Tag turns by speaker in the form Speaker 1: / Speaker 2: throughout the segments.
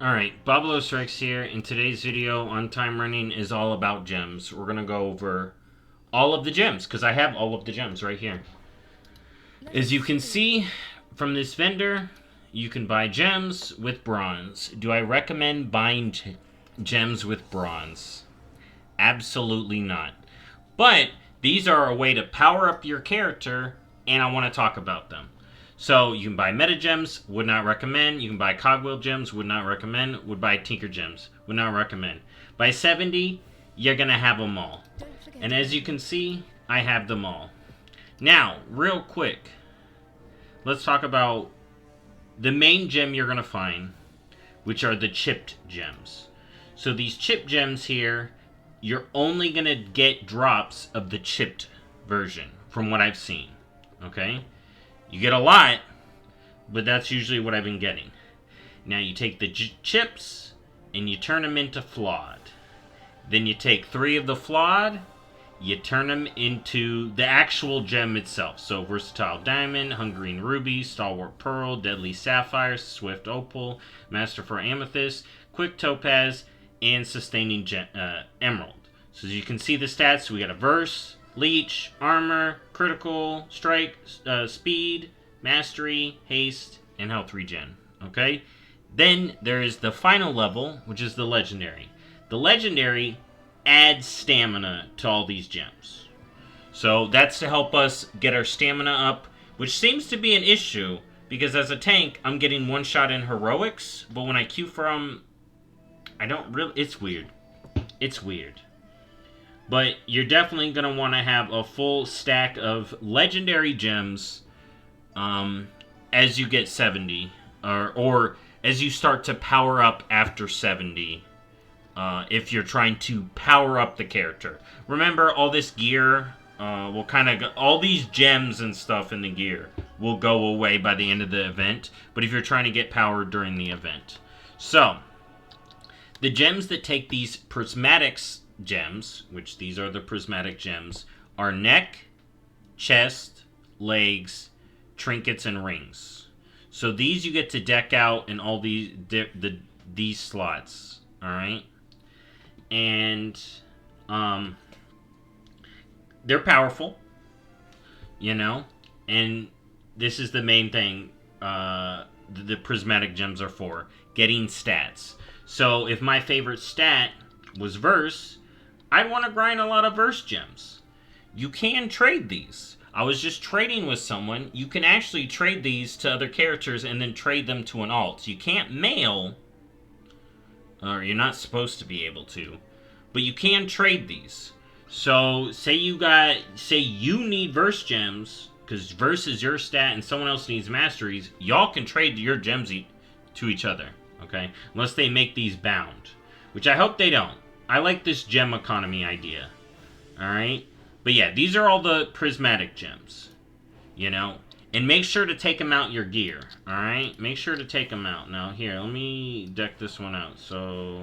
Speaker 1: Alright, BobalosRex here, and today's video on time running is all about gems. We're going to go over all of the gems, because I have all of the gems right here. As you can see from this vendor, you can buy gems with bronze. Do I recommend buying gems with bronze? Absolutely not. But these are a way to power up your character, and I want to talk about them. So you can buy meta gems, would not recommend. You can buy Cogwheel gems, would not recommend. Would buy Tinker gems, would not recommend. By 70, you're going to have them all. And as you can see, I have them all. Now, real quick, let's talk about the main gem you're going to find, which are the chipped gems. So these chipped gems here, you're only going to get drops of the chipped version, from what I've seen. Okay? You get a lot, but that's usually what I've been getting. Now you take the chips and you turn them into flawed. Then you take 3 of the flawed, you turn them into the actual gem itself. So Versatile Diamond, Hungering Ruby, Stalwart Pearl, Deadly Sapphire, Swift Opal, Masterful Amethyst, Quick Topaz, and Sustaining Emerald. So as you can see the stats, we got a Verse, Leech, Armor, Critical, Strike, Speed, Mastery, Haste, and Health Regen. Okay? Then there is the final level, which is the Legendary. The Legendary adds stamina to all these gems. So that's to help us get our stamina up, which seems to be an issue, because as a tank, I'm getting one shot in Heroics, but when I queue for them, I don't really... It's weird. It's weird. But you're definitely going to want to have a full stack of legendary gems as you get 70. Or as you start to power up after 70. If you're trying to power up the character. Remember, all this gear will kind of... All these gems and stuff in the gear will go away by the end of the event. But if you're trying to get power during the event. So, the gems that take these Prismatics gems, which these are the Prismatic gems, are neck, chest, legs, trinkets, and rings. So these you get to deck out in all these slots. Alright? And they're powerful. You know? And this is the main thing the Prismatic gems are for. Getting stats. So if my favorite stat was Verse, I'd want to grind a lot of Verse gems. You can trade these. I was just trading with someone. You can actually trade these to other characters and then trade them to an alt. You can't mail, or you're not supposed to be able to, but you can trade these. So say you need Verse gems, because Verse is your stat and someone else needs masteries, y'all can trade your gems to each other, okay? Unless they make these bound, which I hope they don't. I like this gem economy idea. Alright? But yeah, these are all the Prismatic gems. You know? And make sure to take them out your gear. Alright? Make sure to take them out. Now, here, let me deck this one out. So,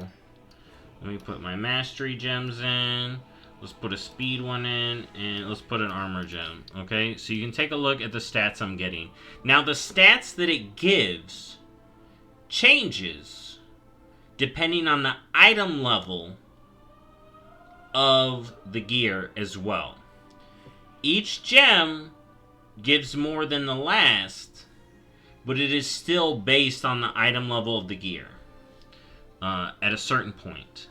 Speaker 1: let me put my Mastery gems in. Let's put a Speed one in. And let's put an Armor gem. Okay? So you can take a look at the stats I'm getting. Now, the stats that it gives changes depending on the item level of the gear as well. Each gem gives more than the last, but it is still based on the item level of the gear at a certain point.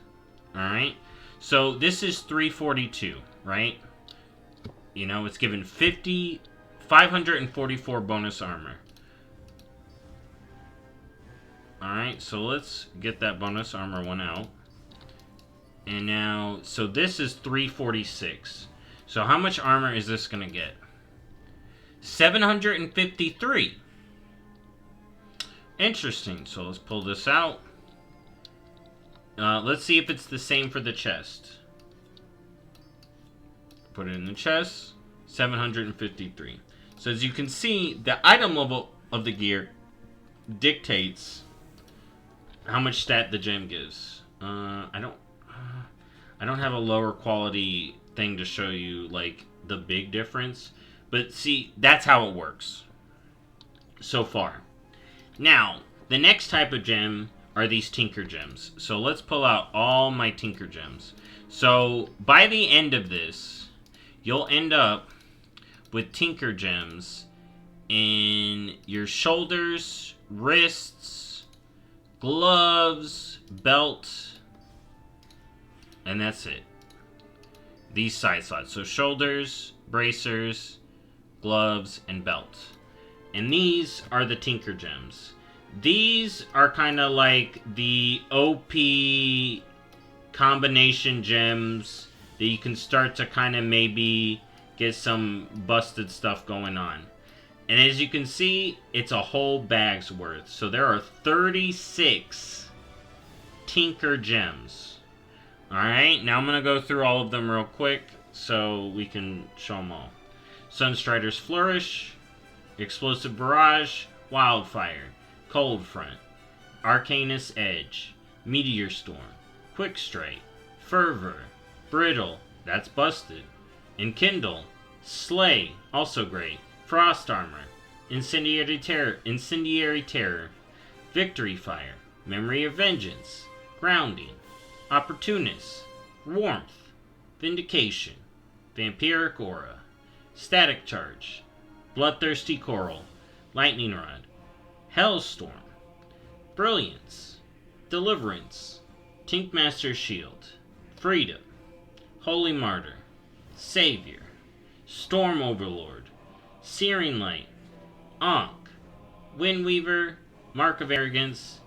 Speaker 1: Alright? So this is 342, right? You know, it's given 544 bonus armor. Alright, so let's get that bonus armor one out. And now, so this is 346. So how much armor is this going to get? 753. Interesting. So let's pull this out. Let's see if it's the same for the chest. Put it in the chest. 753. So as you can see, the item level of the gear dictates how much stat the gem gives. I don't have a lower quality thing to show you, like, the big difference. But see, that's how it works so far. Now, the next type of gem are these Tinker Gems. So let's pull out all my Tinker Gems. So by the end of this, you'll end up with Tinker Gems in your shoulders, wrists, gloves, belt, and that's it. These side slots. So shoulders, bracers, gloves, and belt. And these are the Tinker Gems. These are kind of like the OP combination gems that you can start to kind of maybe get some busted stuff going on. And as you can see, it's a whole bag's worth. So there are 36 Tinker Gems. Alright, now I'm going to go through all of them real quick so we can show them all. Sunstrider's Flourish, Explosive Barrage, Wildfire, Cold Front, Arcanus Edge, Meteor Storm, Quick Strike, Fervor, Brittle, that's busted, Enkindle, Slay, also great, Frost Armor, Incendiary Terror, Victory Fire, Memory of Vengeance, Grounding, Opportunist, Warmth, Vindication, Vampiric Aura, Static Charge, Bloodthirsty Coral, Lightning Rod, Hellstorm, Brilliance, Deliverance, Tinkmaster's Shield, Freedom, Holy Martyr, Savior, Storm Overlord, Searing Light, Ankh, Windweaver, Mark of Arrogance,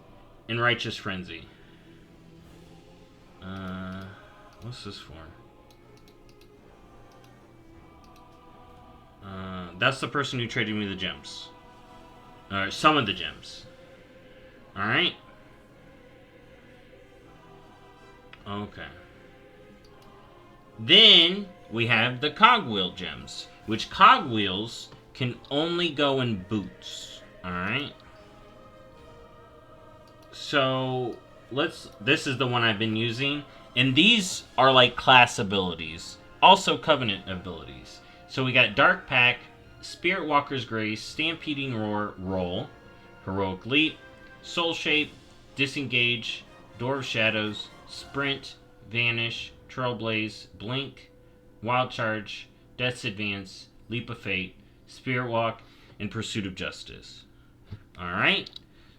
Speaker 1: and Righteous Frenzy. What's this for? That's the person who traded me the gems. Some of the gems. Alright? Okay. Then we have the Cogwheel gems, which cogwheels can only go in boots. Alright? So, this is the one I've been using. And these are like class abilities. Also Covenant abilities. So we got Dark Pack, Spirit Walker's Grace, Stampeding Roar, Roll, Heroic Leap, Soul Shape, Disengage, Door of Shadows, Sprint, Vanish, Trailblaze, Blink, Wild Charge, Death's Advance, Leap of Fate, Spirit Walk, and Pursuit of Justice. Alright?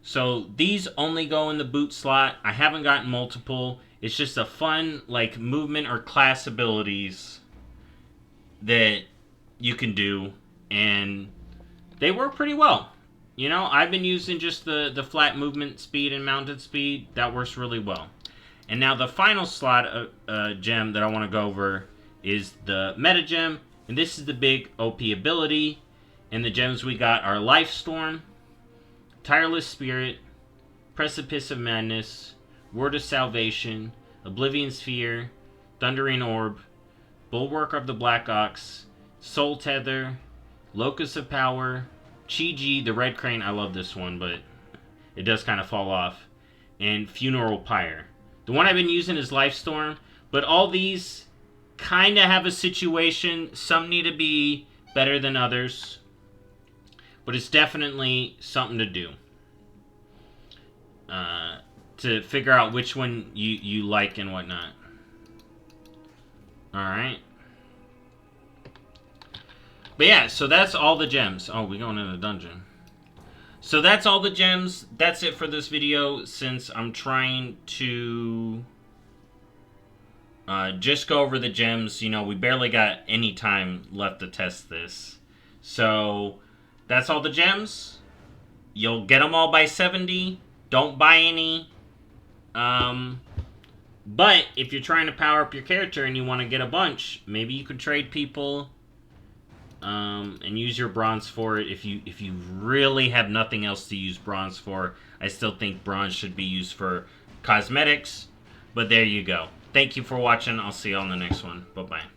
Speaker 1: So these only go in the boot slot. I haven't gotten multiple. It's just a fun, like, movement or class abilities that you can do, and they work pretty well. You know, I've been using just the flat movement speed and mounted speed. That works really well. And now the final slot gem that I want to go over is the meta gem, and this is the big OP ability. And the gems we got are Lifestorm, Tireless Spirit, Precipice of Madness, Word of Salvation, Oblivion Sphere, Thundering Orb, Bulwark of the Black Ox, Soul Tether, Locus of Power, Chi-Ji, the Red Crane. I love this one, but it does kind of fall off. And Funeral Pyre. The one I've been using is Lifestorm, but all these kind of have a situation. Some need to be better than others, but it's definitely something to do. To figure out which one you like and whatnot. Alright. But yeah, so that's all the gems. Oh, we're going in a dungeon. So that's all the gems. That's it for this video, since I'm trying to just go over the gems. You know, we barely got any time left to test this. So that's all the gems. You'll get them all by 70. Don't buy any. But if you're trying to power up your character and you want to get a bunch, maybe you could trade people and use your bronze for it. If you really have nothing else to use bronze for, I still think bronze should be used for cosmetics. But there you go. Thank you for watching. I'll see you on the next one. Bye-bye.